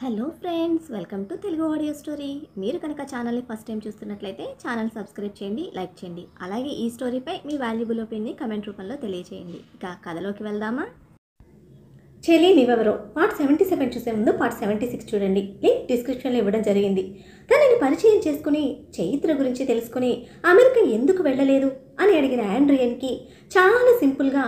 Hello friends, welcome to Telugu audio story. మీరు కనుక ఛానల్ని ఫస్ట్ టైం చూస్తున్నట్లయితే ఛానల్ సబ్స్క్రైబ్ చేయండి, లైక్ చేయండి. అలాగే ఈ స్టోరీపై మీ వాల్యుబుల్ ఒపీనియన్ని కమెంట్ రూపంలో తెలియజేయండి. ఇక కథలోకి వెళ్దామా? చెలి నీవెవరో పార్ట్ 77 చూసే ముందు పార్ట్ 76 చూడండి. లింక్ డిస్క్రిప్షన్లో ఇవ్వడం జరిగింది. తనని పరిచయం చేసుకుని చైత్ర గురించి తెలుసుకుని అమెరికా ఎందుకు వెళ్ళలేదు అని అడిగిన ఆండ్రియన్కి చాలా సింపుల్గా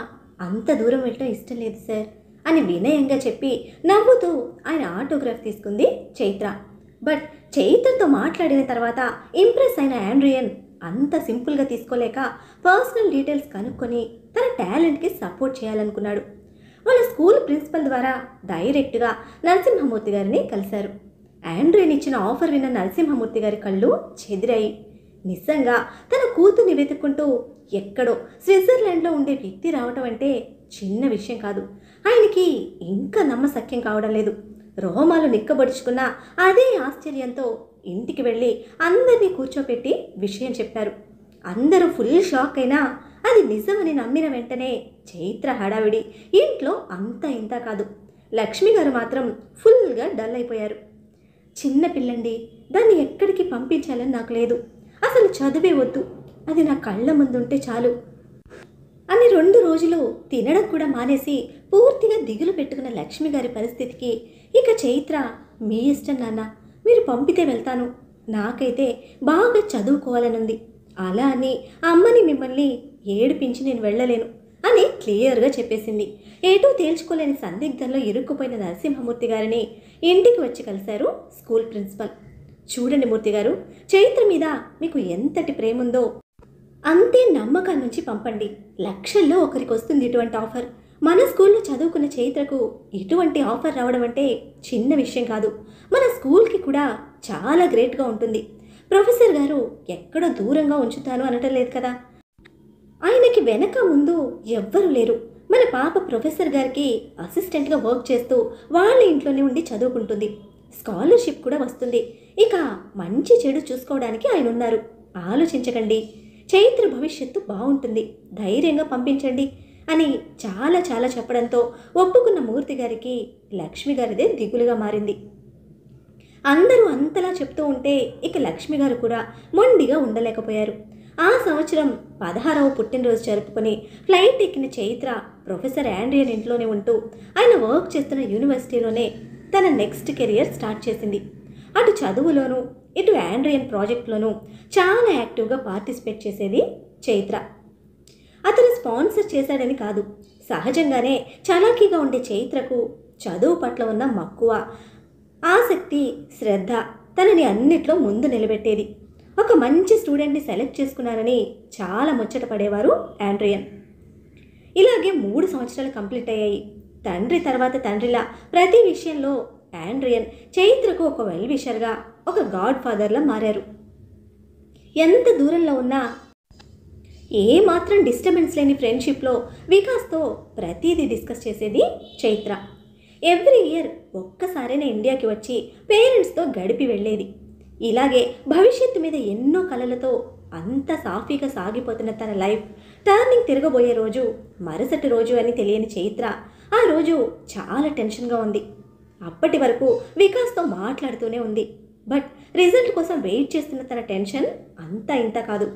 అంత దూరం వెళ్ళడం ఇష్టం లేదు సార్ అని వినయంగా చెప్పి నవ్వుతూ ఆయన ఆటోగ్రాఫ్ తీసుకుంది చైత్ర. బట్ చైత్రతో మాట్లాడిన తర్వాత ఇంప్రెస్ అయిన ఆండ్రియన్ అంత సింపుల్గా తీసుకోలేక పర్సనల్ డీటెయిల్స్ కనుక్కొని తన టాలెంట్కి సపోర్ట్ చేయాలనుకున్నాడు. వాళ్ళ స్కూల్ ప్రిన్సిపల్ ద్వారా డైరెక్ట్గా నరసింహమూర్తి గారిని కలిశారు. ఆండ్రియన్ ఇచ్చిన ఆఫర్ విన్న నరసింహమూర్తి గారి కళ్ళు చెదిరాయి. నిజంగా తన కూతుర్ని వెతుక్కుంటూ ఎక్కడో స్విట్జర్లాండ్లో ఉండే వ్యక్తి రావటం అంటే చిన్న విషయం కాదు. ఆయనకి ఇంకా నమ్మశక్యం కావడం లేదు. రోమాలు నిక్కబడుచుకున్న అదే ఆశ్చర్యంతో ఇంటికి వెళ్ళి అందరినీ కూర్చోపెట్టి విషయం చెప్పారు. అందరూ ఫుల్ షాక్ అయినా అది నిజమని నమ్మిన వెంటనే చైత్ర హడావిడి ఇంట్లో అంతా ఇంత కాదు. లక్ష్మి గారు మాత్రం ఫుల్గా డల్ అయిపోయారు. చిన్న పిల్లండి, దాన్ని ఎక్కడికి పంపించాలని నాకు లేదు. అసలు చదివే వద్దు, అది నా కళ్ళ ముందుంటే చాలు అని 2 రోజులు తినడం కూడా మానేసి పూర్తిగా దిగులు పెట్టుకున్న లక్ష్మి గారి పరిస్థితికి ఇక చైత్ర, మీ ఇష్టం నాన్న, మీరు పంపితే వెళ్తాను, నాకైతే బాగా చదువుకోవాలనుంది, అలా అని అమ్మని మిమ్మల్ని ఏడిపించి నేను వెళ్ళలేను అని క్లియర్గా చెప్పేసింది. ఏటూ తేల్చుకోలేని సందిగ్ధంలో ఇరుక్కుపోయిన నరసింహమూర్తి గారిని ఇంటికి వచ్చి కలిశారు స్కూల్ ప్రిన్సిపల్. చూడండి మూర్తి గారు, చైత్ర మీద మీకు ఎంతటి ప్రేమ ఉందో అంతే నమ్మకం నుంచి పంపండి. లక్షల్లో ఒకరికి వస్తుంది ఇటువంటి ఆఫర్. మన స్కూల్లో చదువుకున్న చైత్రకు ఇటువంటి ఆఫర్ రావడం అంటే చిన్న విషయం కాదు. మన స్కూల్కి కూడా చాలా గ్రేట్గా ఉంటుంది. ప్రొఫెసర్ గారు ఎక్కడో దూరంగా ఉంచుతాను అనటం లేదు కదా. ఆయనకి వెనక ముందు ఎవ్వరూ లేరు. మన పాప ప్రొఫెసర్ గారికి అసిస్టెంట్గా వర్క్ చేస్తూ వాళ్ళ ఇంట్లోనే ఉండి చదువుకుంటుంది. స్కాలర్షిప్ కూడా వస్తుంది. ఇక మంచి చెడు చూసుకోవడానికి ఆయన ఉన్నారు. ఆలోచించకండి, చైత్ర భవిష్యత్తు బాగుంటుంది, ధైర్యంగా పంపించండి అని చాలా చాలా చెప్పడంతో ఒప్పుకున్న మూర్తి గారికి లక్ష్మి గారిదే దిగులుగా మారింది. అందరూ అంతలా చెప్తూ ఉంటే ఇక లక్ష్మి గారు కూడా మొండిగా ఉండలేకపోయారు. ఆ సంవత్సరం 16వ పుట్టినరోజు జరుపుకొని ఫ్లైట్ ఎక్కిన చైత్ర ప్రొఫెసర్ ఆండ్రియన్ ఇంట్లోనే ఉంటూ ఆయన వర్క్ చేస్తున్న యూనివర్సిటీలోనే తన నెక్స్ట్ కెరియర్ స్టార్ట్ చేసింది. అటు చదువులోనూ ఇటు ఆండ్రియన్ ప్రాజెక్ట్లోనూ చాలా యాక్టివ్గా పార్టిసిపేట్ చేసేది చైత్ర. అతను స్పాన్సర్ చేశాడని కాదు, సహజంగానే చలాకీగా ఉండే చైత్రకు చదువు పట్ల ఉన్న మక్కువ, ఆసక్తి, శ్రద్ధ తనని అన్నిట్లో ముందు నిలబెట్టేది. ఒక మంచి స్టూడెంట్ని సెలెక్ట్ చేసుకున్నారని చాలా ముచ్చట పడేవారు ఆండ్రియన్. ఇలాగే 3 సంవత్సరాలు కంప్లీట్ అయ్యాయి. తండ్రి తర్వాత తండ్రిలా ప్రతి విషయంలో ఆండ్రియన్ చైత్రకు ఒక వెల్ విషర్గా, ఒక గాడ్ ఫాదర్లా మారారు. ఎంత దూరంలో ఉన్నా ఏమాత్రం డిస్టర్బెన్స్ లేని ఫ్రెండ్షిప్లో వికాస్తో ప్రతిదీ డిస్కస్ చేసేది చైత్ర. ఎవ్రీ ఇయర్ ఒక్కసారైనా ఇండియాకి వచ్చి పేరెంట్స్తో గడిపి వెళ్ళేది. ఇలాగే భవిష్యత్తు మీద ఎన్నో కలలతో అంత సాఫీగా సాగిపోతున్న తన లైఫ్ టర్నింగ్ తిరగబోయే రోజు మరుసటి రోజు అని తెలియని చైత్ర ఆ రోజు చాలా టెన్షన్గా ఉంది. అప్పటి వరకు వికాస్తో మాట్లాడుతూనే ఉంది. బట్ రిజల్ట్ కోసం వెయిట్ చేస్తున్న తన టెన్షన్ అంతా ఇంత కాదు.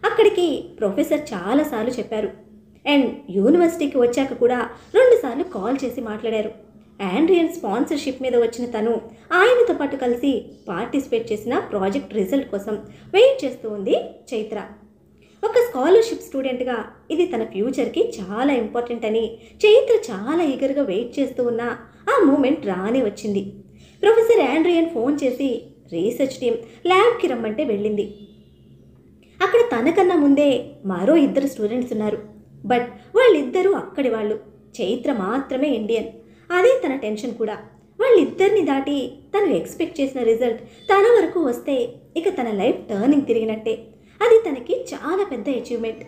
అక్కడికి ప్రొఫెసర్ చాలాసార్లు చెప్పారు అండ్ యూనివర్సిటీకి వచ్చాక కూడా 2 సార్లు కాల్ చేసి మాట్లాడారు. ఆండ్రియన్ స్పాన్సర్షిప్ మీద వచ్చిన తను ఆయనతో పాటు కలిసి పార్టిసిపేట్ చేసిన ప్రాజెక్ట్ రిజల్ట్ కోసం వెయిట్ చేస్తూ ఉంది చైత్ర. ఒక స్కాలర్షిప్ స్టూడెంట్గా ఇది తన ఫ్యూచర్కి చాలా ఇంపార్టెంట్ అని చైత్ర చాలా ఈగర్గా వెయిట్ చేస్తూ ఉన్న ఆ మూమెంట్ రానే వచ్చింది. ప్రొఫెసర్ ఆండ్రియన్ ఫోన్ చేసి రీసెర్చ్ టీం ల్యాబ్కి రమ్మంటే వెళ్ళింది. అక్కడ తనకన్నా ముందే మరో 2 స్టూడెంట్స్ ఉన్నారు. బట్ వాళ్ళిద్దరూ అక్కడి వాళ్ళు, చైత్ర మాత్రమే ఇండియన్. అదే తన టెన్షన్ కూడా. వాళ్ళిద్దరిని దాటి తను ఎక్స్పెక్ట్ చేసిన రిజల్ట్ తన వరకు వస్తే ఇక తన లైఫ్ టర్నింగ్ తిరిగినట్టే. అది తనకి చాలా పెద్ద achievement.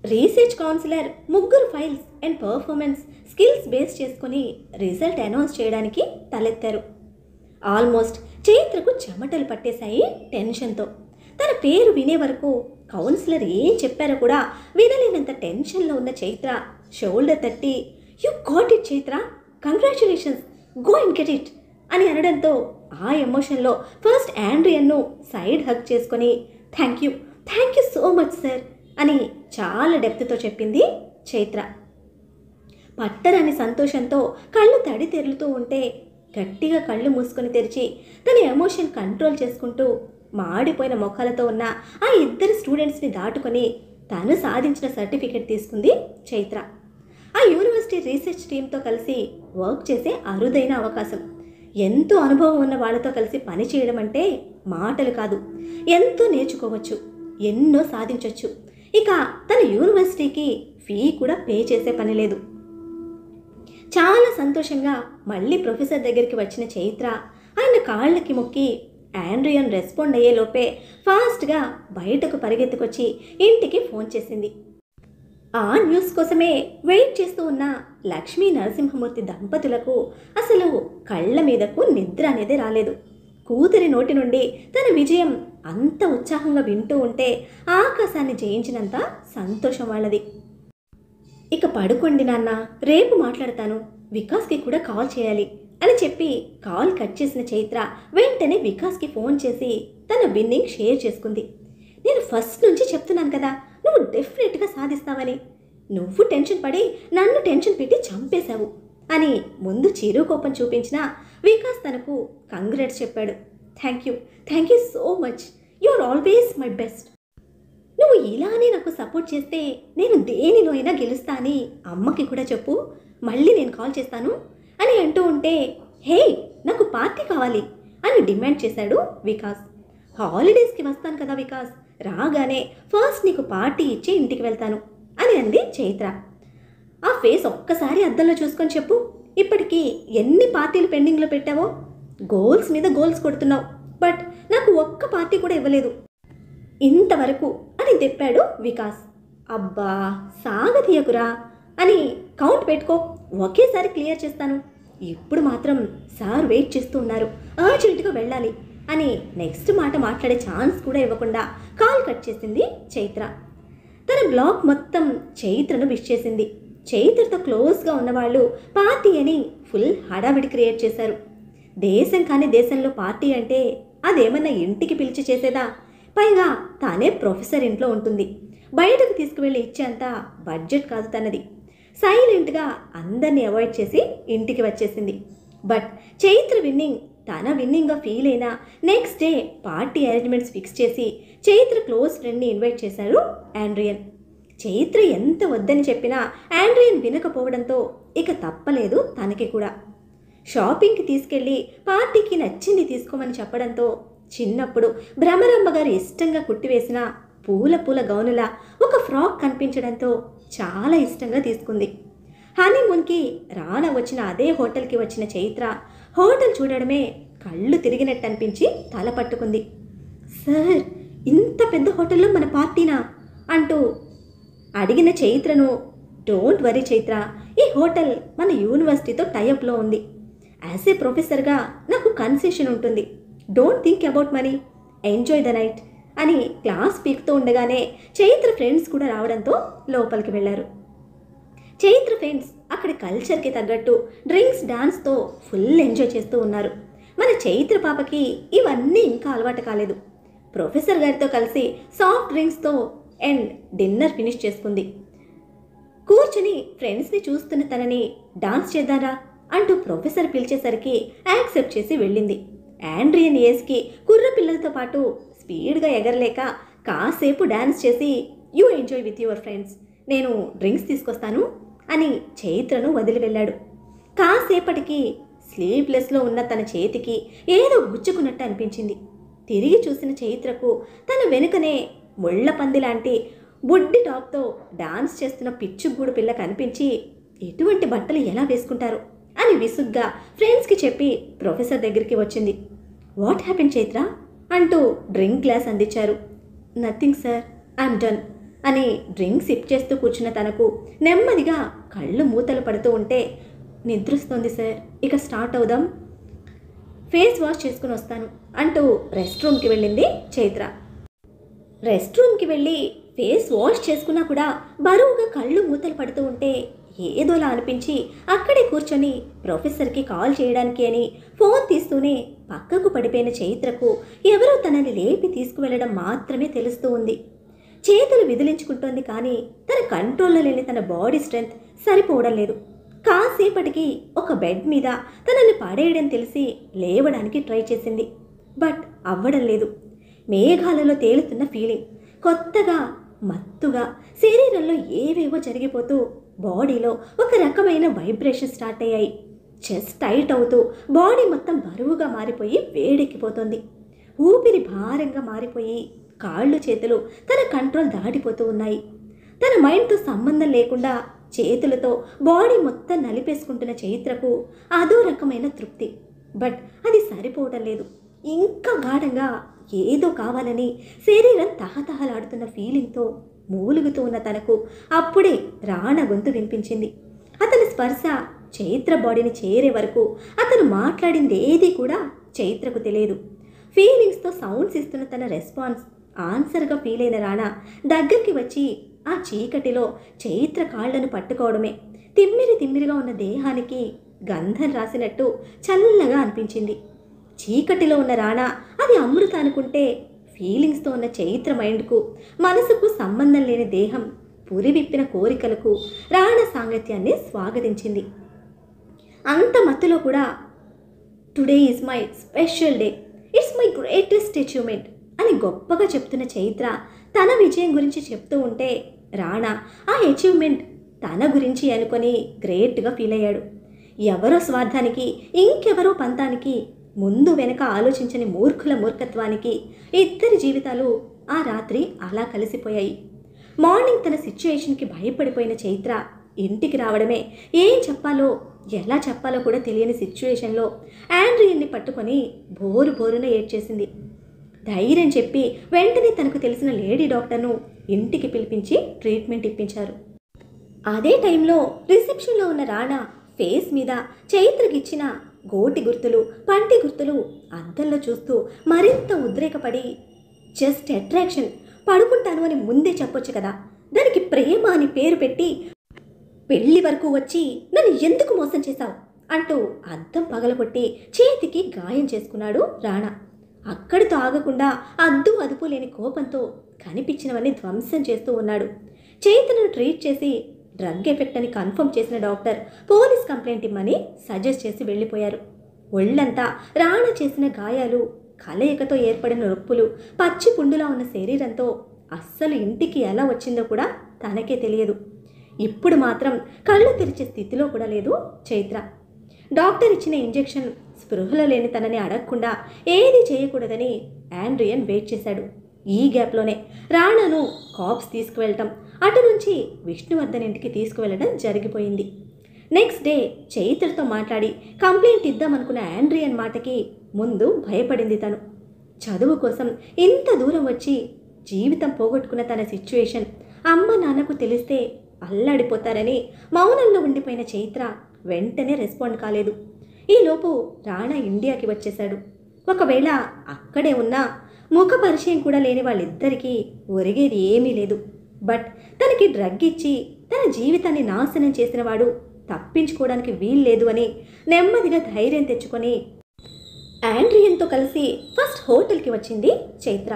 Research counsellor 3 files and performance skills base చేసుకుని రిజల్ట్ అనౌన్స్ చేయడానికి తలెత్తారు. ఆల్మోస్ట్ చైత్రకు చెమటలు పట్టేశాయి టెన్షన్తో. తన పేరు వినే వరకు కౌన్సిలర్ ఏం చెప్పారో కూడా వినలేనంత టెన్షన్లో ఉన్న చైత్ర షోల్డర్ తట్టి, you got it Chaitra, congratulations, go and get it అని అనడంతో ఆ ఎమోషన్లో ఫస్ట్ ఆండ్రియన్ను సైడ్ హగ్ చేసుకొని thank you so much sir అని చాలా డెప్త్తో చెప్పింది చైత్ర. పట్టరాని సంతోషంతో కళ్ళు తడి తెరులుతూ ఉంటే గట్టిగా కళ్ళు మూసుకొని తెరిచి తన ఎమోషన్ కంట్రోల్ చేసుకుంటూ మాడిపోయిన ముఖాలతో ఉన్న ఆ ఇద్దరు స్టూడెంట్స్ని దాటుకొని తను సాధించిన సర్టిఫికెట్ తీసుకుంది చైత్ర. ఆ యూనివర్సిటీ రీసెర్చ్ టీంతో కలిసి వర్క్ చేసే అరుదైన అవకాశం. ఎంతో అనుభవం ఉన్న వాళ్ళతో కలిసి పని చేయడం అంటే మాటలు కాదు, ఎంతో నేర్చుకోవచ్చు, ఎన్నో సాధించవచ్చు. ఇక తన యూనివర్సిటీకి ఫీ కూడా పే చేసే పని లేదు. చాలా సంతోషంగా మళ్ళీ ప్రొఫెసర్ దగ్గరికి వచ్చిన చైత్ర ఆయన కాళ్ళకి మొక్కి ఆండ్రియన్ రెస్పాండ్ అయ్యేలోపే ఫాస్ట్గా బయటకు పరిగెత్తుకొచ్చి ఇంటికి ఫోన్ చేసింది. ఆ న్యూస్ కోసమే వెయిట్ చేస్తూ ఉన్న లక్ష్మీ నరసింహమూర్తి దంపతులకు అసలు కళ్ళ మీదకు నిద్ర అనేది రాలేదు. కూతురి నోటి నుండి తన విజయం అంత ఉత్సాహంగా వింటూ ఉంటే ఆకాశాన్ని జయించినంత సంతోషం వాళ్ళది. ఇక పడుకోండి నాన్న, రేపు మాట్లాడతాను, వికాస్కి కూడా కాల్ చేయాలి అని చెప్పి కాల్ కట్ చేసిన చైత్ర వెంటనే వికాస్కి ఫోన్ చేసి తన విన్నింగ్ షేర్ చేసుకుంది. నేను ఫస్ట్ నుంచి చెప్తున్నాను కదా, నువ్వు డెఫినెట్గా సాధిస్తావని. నువ్వు టెన్షన్ పడి నన్ను టెన్షన్ పెట్టి చంపేశావు అని ముందు చిరు కోపం చూపించిన వికాస్ తనకు కంగ్రాట్స్ చెప్పాడు. Thank you so much, you are always my best. నువ్వు ఇలానే నాకు సపోర్ట్ చేస్తే నేను దేనిలో అయినా గెలుస్తా అని అమ్మకి కూడా చెప్పు, మళ్ళీ నేను కాల్ చేస్తాను అని అంటూ ఉంటే హే నాకు పార్టీ కావాలి అని డిమాండ్ చేశాడు వికాస్. హాలిడేస్కి వస్తాను కదా వికాస్, రాగానే ఫస్ట్ నీకు పార్టీ ఇచ్చి ఇంటికి వెళ్తాను అని అంది చైత్ర. ఆ ఫేస్ ఒక్కసారి అద్దంలో చూసుకొని చెప్పు, ఇప్పటికీ ఎన్ని పార్టీలు పెండింగ్లో పెట్టావో. గోల్స్ మీద గోల్స్ కొడుతున్నావు, బట్ నాకు ఒక్క పార్టీ కూడా ఇవ్వలేదు ఇంతవరకు అని తెప్పాడు వికాస్. అబ్బా సాగతీయకురా అని కౌంట్ పెట్టుకో, ఒకేసారి క్లియర్ చేస్తాను. ఇప్పుడు మాత్రం సార్ వెయిట్ చేస్తూ ఉన్నారు, అర్జెంటుగా వెళ్ళాలి అని నెక్స్ట్ మాట మాట్లాడే ఛాన్స్ కూడా ఇవ్వకుండా కాల్ కట్ చేసింది చైత్ర. తన బ్లాక్ మొత్తం చైత్రను విష్ చేసింది. చైత్రతో క్లోజ్గా ఉన్నవాళ్ళు పార్టీ అని ఫుల్ హడావిడి క్రియేట్ చేశారు. దేశం కాని దేశంలో పార్టీ అంటే అదేమన్నా ఇంటికి పిలిచి చేసేదా? పైగా తానే ప్రొఫెసర్ ఇంట్లో ఉంటుంది, బయటకు తీసుకువెళ్ళి ఇచ్చేంత బడ్జెట్ కాదు తనది. సైలెంట్గా అందరినీ అవాయిడ్ చేసి ఇంటికి వచ్చేసింది. బట్ చైత్ర విన్నింగ్ తన విన్నింగ్గా ఫీల్ అయినా next day party arrangements fix చేసి చైత్ర క్లోజ్ ఫ్రెండ్ని ఇన్వైట్ చేశారు ఆండ్రియన్. చైత్ర ఎంత వద్దని చెప్పినా ఆండ్రియన్ వినకపోవడంతో ఇక తప్పలేదు తనకి కూడా. షాపింగ్కి తీసుకెళ్ళి పార్టీకి నచ్చింది తీసుకోమని చెప్పడంతో చిన్నప్పుడు భ్రమరమ్మ గారు ఇష్టంగా కుట్టివేసిన పూల గౌనులా ఒక ఫ్రాక్ కనిపించడంతో చాలా ఇష్టంగా తీసుకుంది. హనీమూన్కి రాన వచ్చిన అదే హోటల్కి వచ్చిన చైత్ర హోటల్ చూడడమే కళ్ళు తిరిగినట్టు అనిపించి తల పట్టుకుంది. సార్ ఇంత పెద్ద హోటల్లో మన పార్టీనా అంటూ అడిగిన చైత్రను డోంట్ వరీ చైత్ర, ఈ హోటల్ మన యూనివర్సిటీతో టైఅప్లో ఉంది. యాజ్ ఏ ప్రొఫెసర్గా నాకు కన్సెషన్ ఉంటుంది. Don't think about money, enjoy the night అని క్లాస్ పీకుతూ ఉండగానే చైత్ర ఫ్రెండ్స్ కూడా రావడంతో లోపలికి వెళ్ళారు. చైత్ర ఫ్రెండ్స్ అక్కడి కల్చర్కి తగ్గట్టు డ్రింక్స్ డాన్స్తో ఫుల్ ఎంజాయ్ చేస్తూ ఉన్నారు. మన చైత్ర పాపకి ఇవన్నీ ఇంకా అలవాటు కాలేదు. ప్రొఫెసర్ గారితో కలిసి సాఫ్ట్ డ్రింక్స్తో అండ్ డిన్నర్ ఫినిష్ చేసుకుంది. కూర్చుని ఫ్రెండ్స్ని చూస్తున్న తనని డాన్స్ చేద్దారా అంటూ ప్రొఫెసర్ పిలిచేసరికి యాక్సెప్ట్ చేసి వెళ్ళింది. ఆండ్రియన్ ఏజ్కి కుర్ర పిల్లలతో పాటు స్పీడ్గా ఎగరలేక కాసేపు డాన్స్ చేసి you enjoy with your friends, నేను డ్రింక్స్ తీసుకొస్తాను అని చైత్రను వదిలి వెళ్ళాడు. కాసేపటికి స్లీవ్లెస్లో ఉన్న తన చేతికి ఏదో గుచ్చుకున్నట్టు అనిపించింది. తిరిగి చూసిన చైత్రకు తన వెనుకనే ముళ్ళ పంది లాంటి బుడ్డి టాప్తో డాన్స్ చేస్తున్న పిచ్చుగూడు పిల్ల కనిపించి ఎటువంటి బట్టలు ఎలా వేసుకుంటారు అని విసుగ్గా ఫ్రెండ్స్కి చెప్పి ప్రొఫెసర్ దగ్గరికి వచ్చింది. వాట్ హ్యాపెన్ చైత్ర అంటూ డ్రింక్ గ్లాస్ అందించారు. నథింగ్ సార్, ఐఎమ్ డన్ అని డ్రింక్ సిప్ చేస్తూ కూర్చున్న తనకు నెమ్మదిగా కళ్ళు మూతలు పడుతూ ఉంటే నిద్రొస్తోంది సార్, ఇక స్టార్ట్ అవుదాం, ఫేస్ వాష్ చేసుకుని వస్తాను అంటూ రెస్ట్ రూమ్కి వెళ్ళింది చైత్ర. రెస్ట్ రూమ్కి వెళ్ళి ఫేస్ వాష్ చేసుకున్నా కూడా బరువుగా కళ్ళు మూతలు పడుతూ ఉంటే ఏదోలా అనిపించి అక్కడే కూర్చొని ప్రొఫెసర్కి కాల్ చేయడానికి అని ఫోన్ తీస్తూనే పక్కకు పడిపోయిన చైత్రకు ఎవరో తనని లేపి తీసుకువెళ్ళడం మాత్రమే తెలుస్తూ ఉంది. చేతులు విదిలించుకుంటోంది, కానీ తన కంట్రోల్లో లేని తన బాడీ స్ట్రెంగ్త్ సరిపోవడం లేదు. కాసేపటికి ఒక బెడ్ మీద తనని పడేయడం తెలిసి లేవడానికి ట్రై చేసింది. బట్ అవ్వడం లేదు. మేఘాలలో తేలుతున్న ఫీలింగ్, కొత్తగా మత్తుగా శరీరంలో ఏవేవో జరిగిపోతూ బాడీలో ఒక రకమైన వైబ్రేషన్ స్టార్ట్ అయ్యాయి. చెస్ట్ టైట్ అవుతూ బాడీ మొత్తం బరువుగా మారిపోయి వేడెక్కిపోతుంది. ఊపిరి భారంగా మారిపోయి కాళ్ళు చేతులు తన కంట్రోల్ దాటిపోతూ ఉన్నాయి. తన మైండ్తో సంబంధం లేకుండా చేతులతో బాడీ మొత్తం నలిపేసుకుంటున్న చైత్రకు అదో రకమైన తృప్తి. బట్ అది సరిపోవడం లేదు. ఇంకా గాఢంగా ఏదో కావాలని శరీరం తహతహలాడుతున్న ఫీలింగ్తో మూలుగుతూ ఉన్న తనకు అప్పుడే రాణ గొంతు వినిపించింది. అతని స్పర్శ చైత్ర బాడీని చేరే వరకు అతను మాట్లాడింది ఏది కూడా చైత్రకు తెలియదు. ఫీలింగ్స్తో సౌండ్స్ ఇస్తున్న తన రెస్పాన్స్ ఆన్సర్గా ఫీల్ అయిన రాణ దగ్గరికి వచ్చి ఆ చీకటిలో చైత్ర కాళ్లను పట్టుకోవడమే తిమ్మిరిగా ఉన్న దేహానికి గంధం రాసినట్టు చల్లగా అనిపించింది. చీకటిలో ఉన్న రాణా అది అమృత అనుకుంటే, ఫీలింగ్స్తో ఉన్న చైత్ర మైండ్కు మనసుకు సంబంధం లేని దేహం పురివిప్పిన కోరికలకు రాణా సాంగత్యాన్ని స్వాగతించింది. అంత మత్తులో కూడా today is my special day, it's my greatest achievement అని గొప్పగా చెప్తున్న చైత్ర తన విజయం గురించి చెప్తూ ఉంటే రాణా ఆ అచీవ్మెంట్ తన గురించి అనుకొని గ్రేట్గా ఫీల్ అయ్యాడు. ఎవరో స్వార్థానికి, ఇంకెవరో పంతానికి, ముందు వెనక ఆలోచించని మూర్ఖుల మూర్ఖత్వానికి ఇద్దరి జీవితాలు ఆ రాత్రి అలా కలిసిపోయాయి. మార్నింగ్ తన సిచ్యుయేషన్కి భయపడిపోయిన చైత్ర ఇంటికి రావడమే ఏం చెప్పాలో ఎలా చెప్పాలో కూడా తెలియని సిచ్యుయేషన్లో ఆండ్రియన్ని పట్టుకొని బోరున ఏడ్చేసింది. ధైర్యం చెప్పి వెంటనే తనకు తెలిసిన లేడీ డాక్టర్ను ఇంటికి పిలిపించి ట్రీట్మెంట్ ఇప్పించారు. అదే టైంలో రిసెప్షన్లో ఉన్న రాణా ఫేస్ మీద చైత్రకిచ్చిన గోటి గుర్తులు, పంటి గుర్తులు అద్దంలో చూస్తూ మరింత ఉద్రేకపడి, జస్ట్ అట్రాక్షన్, పడుకుంటాను అని ముందే చెప్పొచ్చు కదా, దానికి ప్రేమ అని పేరు పెట్టి పెళ్లి వరకు వచ్చి నన్ను ఎందుకు మోసం చేశావు అంటూ అద్దం పగలగొట్టి చేతికి గాయం చేసుకున్నాడు రాణా. అక్కడితో ఆగకుండా అద్దు అదుపు లేని కోపంతో కనిపించినవన్నీ ధ్వంసం చేస్తూ ఉన్నాడు. చైతన్యను ట్రీట్ చేసి డ్రగ్ ఎఫెక్ట్ అని కన్ఫర్మ్ చేసిన డాక్టర్ పోలీస్ కంప్లైంట్ ఇమ్మని సజెస్ట్ చేసి వెళ్ళిపోయారు. ఒళ్ళంతా రాణా చేసిన గాయాలు, కలయికతో ఏర్పడిన నొప్పులు, పచ్చి పుండులా ఉన్న శరీరంతో అస్సలు ఇంటికి ఎలా వచ్చిందో కూడా తనకే తెలియదు. ఇప్పుడు మాత్రం కళ్ళు తెరిచే స్థితిలో కూడా లేదు చైత్ర. డాక్టర్ ఇచ్చిన ఇంజెక్షన్ స్పృహలో లేని తనని అడగకుండా ఏది చేయకూడదని ఆండ్రియన్ వెయిట్ చేశాడు. ఈ గ్యాప్లోనే రాణాను కాప్స్ తీసుకువెళ్ళటం, అటు నుంచి విష్ణువర్ధన్ ఇంటికి తీసుకువెళ్ళడం జరిగిపోయింది. నెక్స్ట్ డే చైత్రతో మాట్లాడి కంప్లైంట్ ఇద్దామనుకున్న ఆండ్రియన్ మాటకి ముందు భయపడింది తను. చదువు కోసం ఇంత దూరం వచ్చి జీవితం పోగొట్టుకున్న తన సిచ్యుయేషన్ అమ్మ నాన్నకు తెలిస్తే అల్లాడిపోతారని మౌనంలో ఉండిపోయిన చైత్ర వెంటనే రెస్పాండ్ కాలేదు. ఈలోపు రాణా ఇండియాకి వచ్చేశాడు. ఒకవేళ అక్కడే ఉన్నా ముఖ పరిచయం కూడా లేని వాళ్ళిద్దరికీ ఒరిగేది ఏమీ లేదు. బట్ తనకి డ్రగ్ ఇచ్చి తన జీవితాన్ని నాశనం చేసిన వాడు తప్పించుకోవడానికి వీల్లేదు అని నెమ్మదిగా ధైర్యం తెచ్చుకొని ఆండ్రియన్తో కలిసి ఫస్ట్ హోటల్కి వచ్చింది చైత్ర.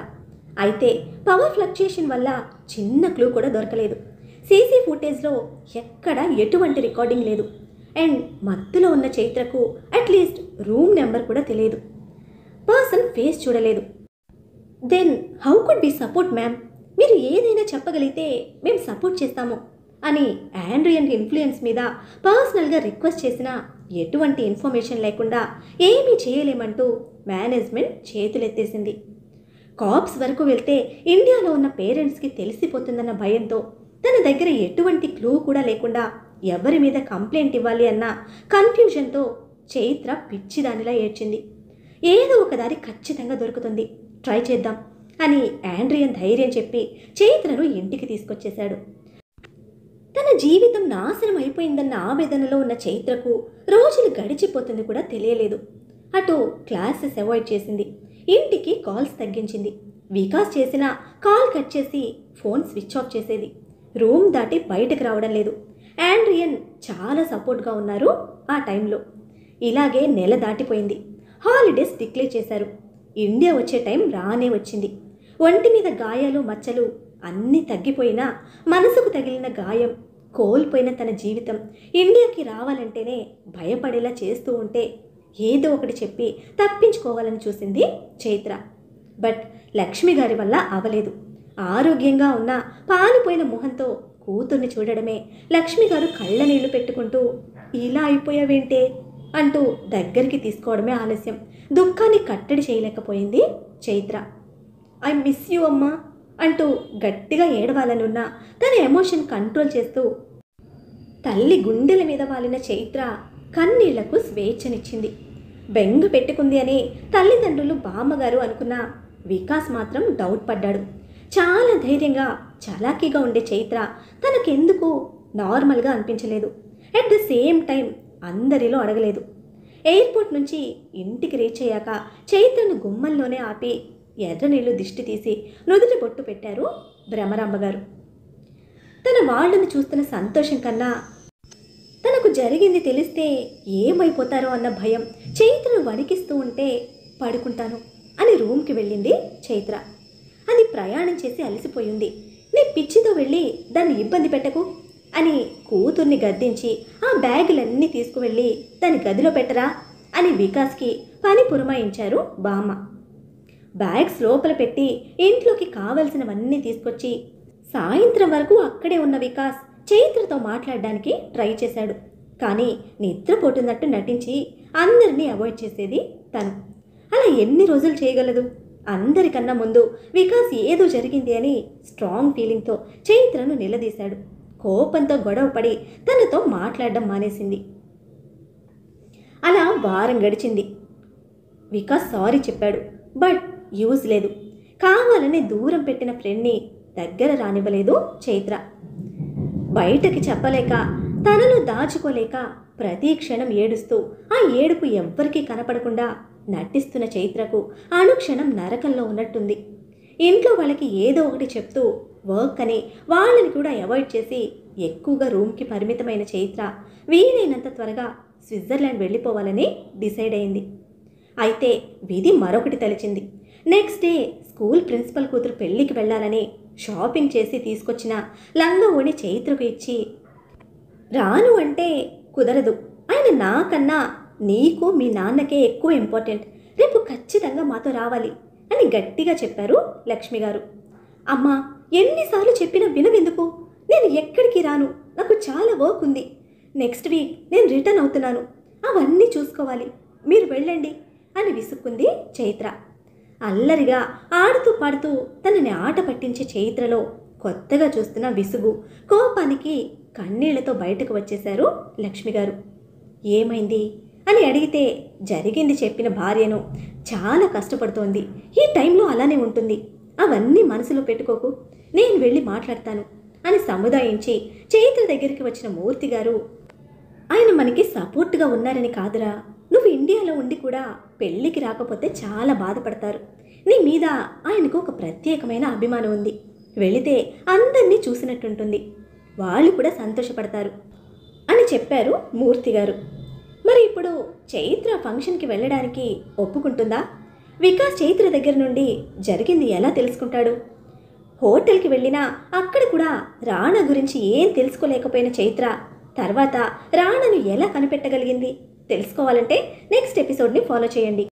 అయితే పవర్ ఫ్లక్చుయేషన్ వల్ల చిన్న క్లూ కూడా దొరకలేదు. సీసీ ఫుటేజ్లో ఎక్కడ ఎటువంటి రికార్డింగ్ లేదు. అండ్ మత్తులో ఉన్న చైత్రకు అట్లీస్ట్ రూమ్ నెంబర్ కూడా తెలియదు. పర్సన్ ఫేస్ చూడలేదు. Then how could be support ma'am? మీరు ఏదైనా చెప్పగలిగితే మేము సపోర్ట్ చేస్తాము అని ఆండ్రియన్ ఇన్ఫ్లుయెన్స్ మీద పర్సనల్గా రిక్వెస్ట్ చేసినా ఎటువంటి ఇన్ఫర్మేషన్ లేకుండా ఏమీ చేయలేమంటూ మేనేజ్మెంట్ చేతులెత్తేసింది. కాప్స్ వరకు వెళ్తే ఇండియాలో ఉన్న పేరెంట్స్కి తెలిసిపోతుందన్న భయంతో తన దగ్గర ఎటువంటి క్లూ కూడా లేకుండా ఎవరి మీద కంప్లైంట్ ఇవ్వాలి అన్న కన్ఫ్యూజన్తో చైత్ర పిచ్చిదానిలా ఏడ్చింది. ఏదో ఒక దారి ఖచ్చితంగా దొరుకుతుంది, ట్రై చేద్దాం అని ఆండ్రియన్ ధైర్యం చెప్పి చైత్రను ఇంటికి తీసుకొచ్చేశాడు. తన జీవితం నాశనం అయిపోయిందన్న ఆవేదనలో ఉన్న చైత్రకు రోజులు గడిచిపోతుంది కూడా తెలియలేదు. అటు క్లాసెస్ అవాయిడ్ చేసింది, ఇంటికి కాల్స్ తగ్గించింది. వికాస్ చేసిన కాల్ కట్ చేసి ఫోన్ స్విచ్ ఆఫ్ చేసేది. రూమ్ దాటి బయటకు రావడం లేదు. ఆండ్రియన్ చాలా సపోర్ట్గా ఉన్నారు ఆ టైంలో. ఇలాగే నెల దాటిపోయింది. హాలిడేస్ డిక్లేర్ చేశారు. ఇండియా వచ్చే టైం రానే వచ్చింది. ఒంటి మీద గాయాలు మచ్చలు అన్నీ తగ్గిపోయినా మనసుకు తగిలిన గాయం, కోల్పోయిన తన జీవితం ఇండియాకి రావాలంటేనే భయపడేలా చేస్తూ ఉంటే ఏదో ఒకటి చెప్పి తప్పించుకోవాలని చూసింది చైత్ర. బట్ లక్ష్మి గారి వల్ల అవలేదు. ఆరోగ్యంగా ఉన్న పాలిపోయిన మొహంతో కూతుర్ని చూడడమే లక్ష్మి గారు కళ్ళ నీళ్లు పెట్టుకుంటూ ఇలా అయిపోయావేంటే అంటూ దగ్గరికి తీసుకోవడమే ఆలస్యం. దుఃఖాన్ని కట్టడి చేయలేకపోయింది చైత్ర. ఐ మిస్ యూ అమ్మా అంటూ గట్టిగా ఏడవాలనున్నా తన ఎమోషన్ కంట్రోల్ చేస్తూ తల్లి గుండెల మీద వాలిన చైత్ర కన్నీళ్లకు స్వేచ్ఛనిచ్చింది. బెంగ పెట్టుకుంది అని తల్లిదండ్రులు బామ్మగారు అనుకున్న వికాస్ మాత్రం డౌట్ పడ్డాడు. చాలా ధైర్యంగా చలాకీగా ఉండే చైత్ర తనకెందుకు నార్మల్గా అనిపించలేదు. అట్ ద సేమ్ టైం అందరిలో అడగలేదు. ఎయిర్పోర్ట్ నుంచి ఇంటికి రీచ్ అయ్యాక చైత్రను గుమ్మంలోనే ఆపి ఎర్ర నీళ్లు దిష్టి తీసి నుదుటి బొట్టు పెట్టారు భ్రమరాంబగారు. తన వాళ్ళను చూస్తున్న సంతోషం కన్నా తనకు జరిగింది తెలిస్తే ఏమైపోతారో అన్న భయం చైత్రను వణికిస్తూ ఉంటే పడుకుంటాను అని రూమ్కి వెళ్ళింది చైత్ర. అది ప్రయాణం చేసి అలసిపోయింది. నీ పిచ్చితో వెళ్ళి దాన్ని ఇబ్బంది పెట్టకు అని కూతుర్ని గద్దించి ఆ బ్యాగులన్నీ తీసుకువెళ్ళి దాని గదిలో పెట్టరా అని వికాస్కి పని పురమాయించారు బామ్మ. బ్యాగ్స్ లోపల పెట్టి ఇంట్లోకి కావలసినవన్నీ తీసుకొచ్చి సాయంత్రం వరకు అక్కడే ఉన్న వికాస్ చైత్రతో మాట్లాడడానికి ట్రై చేశాడు. కానీ నిద్రపోతున్నట్టు నటించి అందరినీ అవాయిడ్ చేసేది తను. అలా ఎన్ని రోజులు చేయగలదు? అందరికన్నా ముందు వికాస్ ఏదో జరిగింది అని స్ట్రాంగ్ ఫీలింగ్తో చైత్రను నిలదీశాడు. కోపంతో గొడవపడి తనతో మాట్లాడడం మానేసింది. అలా వారం గడిచింది. వికాస్ సారీ చెప్పాడు. బట్ యూజ్ లేదు. కావాలని దూరం పెట్టిన ఫ్రెండ్ని దగ్గర రానివ్వలేదు చైత్ర. బయటకి చెప్పలేక తనను దాచుకోలేక ప్రతి క్షణం ఏడుస్తూ ఆ ఏడుపు ఎవ్వరికీ కనపడకుండా నటిస్తున్న చైత్రకు అనుక్షణం నరకంలో ఉన్నట్టుంది. ఇంట్లో వాళ్ళకి ఏదో ఒకటి చెప్తూ వర్క్ అని వాళ్ళని కూడా అవాయిడ్ చేసి ఎక్కువగా రూమ్కి పరిమితమైన చైత్ర వీలైనంత త్వరగా స్విట్జర్లాండ్ వెళ్ళిపోవాలని డిసైడ్ అయింది. అయితే విధి మరొకటి తలిచింది. నెక్స్ట్ డే స్కూల్ ప్రిన్సిపల్ కూతురు పెళ్ళికి వెళ్ళాలని షాపింగ్ చేసి తీసుకొచ్చిన లంగా ఓణి చైత్రకు ఇచ్చి, రాను అంటే కుదరదు, ఆయన నాకన్నా నీకు మీ నాన్నకే ఎక్కువ ఇంపార్టెంట్, రేపు ఖచ్చితంగా మాతో రావాలి అని గట్టిగా చెప్పారు లక్ష్మి గారు. అమ్మా, ఎన్నిసార్లు చెప్పినా వినవెందుకు? నేను ఎక్కడికి రాను, నాకు చాలా వర్క్ ఉంది. నెక్స్ట్ వీక్ నేను రిటర్న్ అవుతున్నాను, అవన్నీ చూసుకోవాలి, మీరు వెళ్ళండి అని విసుక్కుంది చైత్ర. అల్లరిగా ఆడుతూ పాడుతూ తనని ఆట పట్టించే చైత్రలో కొత్తగా చూస్తున్న విసుగు, కోపానికి కన్నీళ్లతో బయటకు వచ్చేశారు లక్ష్మి గారు. ఏమైంది అని అడిగితే జరిగింది చెప్పిన భార్యను చాలా కష్టపడుతోంది, ఈ టైంలో అలానే ఉంటుంది, అవన్నీ మనసులో పెట్టుకోకు, నేను వెళ్ళి మాట్లాడతాను అని సముదాయించి చైత్ర దగ్గరికి వచ్చిన మూర్తి గారు, ఆయన మనకి సపోర్ట్గా ఉన్నారని కాదురా, నువ్వు ఇండియాలో ఉండి కూడా పెళ్ళికి రాకపోతే చాలా బాధపడతారు, నీ మీద ఆయనకు ఒక ప్రత్యేకమైన అభిమానం ఉంది, వెళితే అందరినీ చూసినట్టుంటుంది, వాళ్ళు కూడా సంతోషపడతారు అని చెప్పారు మూర్తి గారు. మరి ఇప్పుడు చైత్ర ఫంక్షన్కి వెళ్ళడానికి ఒప్పుకుంటుందా? వికాస్ చైత్ర దగ్గర నుండి జరిగింది ఎలా తెలుసుకుంటాడు? హోటల్కి వెళ్ళినా అక్కడ కూడా రాణా గురించి ఏం తెలుసుకోలేకపోయిన చైత్ర తర్వాత రాణాను ఎలా కనిపెట్టగలిగింది? తెలుసుకోవాలంటే నెక్స్ట్ ఎపిసోడ్ని ఫాలో చేయండి.